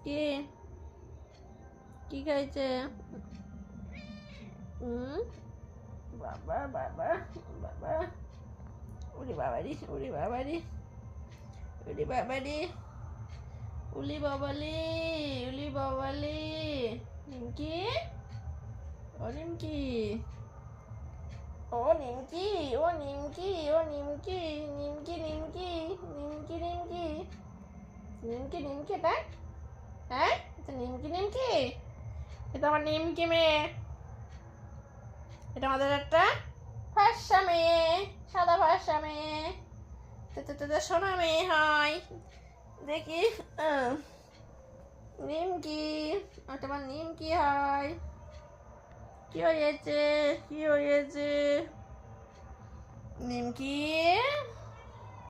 কি কি খাইছে? বাবা বাবা বাবা, উলি বাবারি, উলি বাবারি, উলি বাবারি, উলি বাবালি, উলি বাবালি। নিমকি, ও নিমকি, ও নিমকি, ও নিমকি, ও নিমকি, নিমকি নিমকি, নিমকি নিমকি, নিমকি নিমকি। এটা হ্যাঁ, এটা নিমকি নিমকি, এটা আমার নিমকি মেয়ে। এটা আমাদের একটা ফর্সা মেয়ে, সাদা ফর্সা মেয়ে। তো সোনা মেয়ে হয়। দেখি নিমকি, ওটা আমার নিমকি হয়। কি হয়েছে, কি হয়েছে নিমকি?